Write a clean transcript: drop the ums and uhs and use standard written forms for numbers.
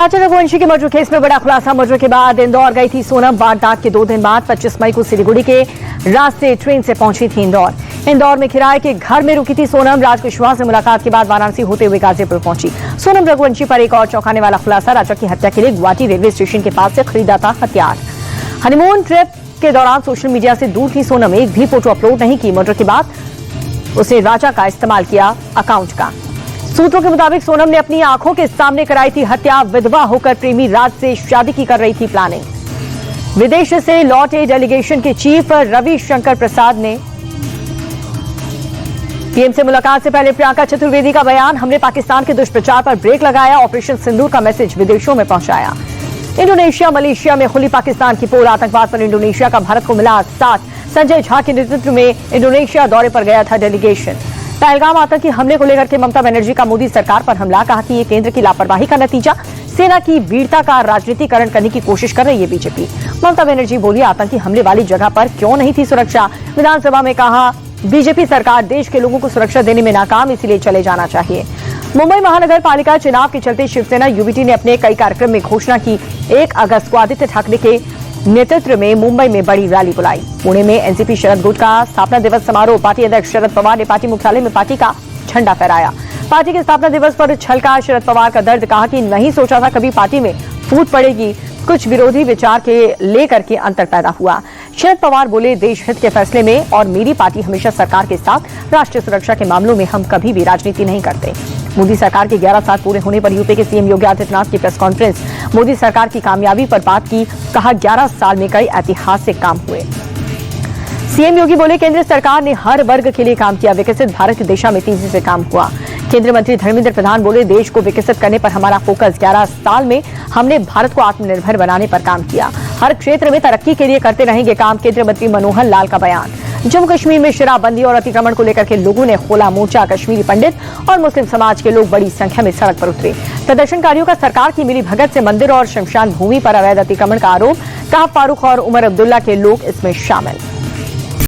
राजा रघुवंशी के murder case में बड़ा खुलासा। मर्डर के बाद इंदौर गई थी सोनम। वारदात के 2 दिन बाद 25 मई को सिलीगुड़ी के रास्ते ट्रेन से पहुंची थी इंदौर में किराए के घर में रुकी थी सोनम। राज कुशवाहा से मुलाकात के बाद वाराणसी होते हुए गाजीपुर पहुंची सोनम। रघुवंशी पर एक और चौंकाने वाला खुलासा। राजा की हत्या के लिए गुवाहाटी रेलवे स्टेशन के पास से खरीदा था हथियार। हनीमून ट्रिप के दौरान सोशल मीडिया से दूर थी सोनम। एक भी फोटो अपलोड नहीं की। मर्डर के बाद उसने राजा का इस्तेमाल किया अकाउंट का। सूत्रों के मुताबिक सोनम ने अपनी आंखों के सामने कराई थी हत्या। विधवा होकर प्रेमी राज से शादी की कर रही थी प्लानिंग। विदेश से लौटे डेलीगेशन के चीफ रविशंकर प्रसाद ने पीएम से मुलाकात से पहले प्रियंका चतुर्वेदी का बयान। हमने पाकिस्तान के दुष्प्रचार पर ब्रेक लगाया। ऑपरेशन सिंदूर का मैसेज विदेशों में पहुंचाया। इंडोनेशिया मलेशिया में खुली पाकिस्तान की पोल। आतंकवाद पर इंडोनेशिया का भारत को मिला साथ। संजय झा के नेतृत्व में इंडोनेशिया दौरे पर गया था डेलीगेशन। पहलगाम आतंकी हमले को लेकर के ममता बनर्जी का मोदी सरकार पर हमला। कहा कि ये केंद्र की लापरवाही का नतीजा। सेना की वीरता का राजनीतिकरण करने की कोशिश कर रही है बीजेपी। ममता बनर्जी बोली, आतंकी हमले वाली जगह पर क्यों नहीं थी सुरक्षा। विधानसभा में कहा, बीजेपी सरकार देश के लोगों को सुरक्षा देने में नाकाम, इसीलिए चले जाना चाहिए। मुंबई महानगर पालिका चुनाव के चलते शिवसेना यूबीटी ने अपने कई कार्यक्रम में घोषणा की। 1 अगस्त को आदित्य ठाकरे के नेतृत्व में मुंबई में बड़ी रैली बुलाई। पुणे में एनसीपी शरद गुट का स्थापना दिवस समारोह। पार्टी अध्यक्ष शरद पवार ने पार्टी मुख्यालय में पार्टी का झंडा फहराया। पार्टी के स्थापना दिवस पर छलका शरद पवार का दर्द। कहा कि नहीं सोचा था कभी पार्टी में फूट पड़ेगी। कुछ विरोधी विचार के लेकर के अंतर पैदा हुआ। शरद पवार बोले, देश हित के फैसले में और मेरी पार्टी हमेशा सरकार के साथ। राष्ट्रीय सुरक्षा के मामलों में हम कभी भी राजनीति नहीं करते। मोदी सरकार के 11 साल पूरे होने पर यूपी के सीएम योगी आदित्यनाथ की प्रेस कॉन्फ्रेंस। मोदी सरकार की कामयाबी पर बात की। कहा, 11 साल में कई ऐतिहासिक काम हुए। सीएम योगी बोले, केंद्र सरकार ने हर वर्ग के लिए काम किया। विकसित भारत की दिशा में तेजी से काम हुआ। केंद्रीय मंत्री धर्मेंद्र प्रधान बोले, देश को विकसित करने पर हमारा फोकस। 11 साल में हमने भारत को आत्मनिर्भर बनाने पर काम किया। हर क्षेत्र में तरक्की के लिए करते रहेंगे काम। केंद्रीय मंत्री मनोहर लाल का बयान। जम्मू कश्मीर में शराबबंदी और अतिक्रमण को लेकर के लोगों ने खोला मोर्चा। कश्मीरी पंडित और मुस्लिम समाज के लोग बड़ी संख्या में सड़क पर उतरे। प्रदर्शनकारियों का सरकार की मिली भगत से मंदिर और शमशान भूमि पर अवैध अतिक्रमण का आरोप। कहा, फारूक और उमर अब्दुल्ला के लोग इसमें शामिल।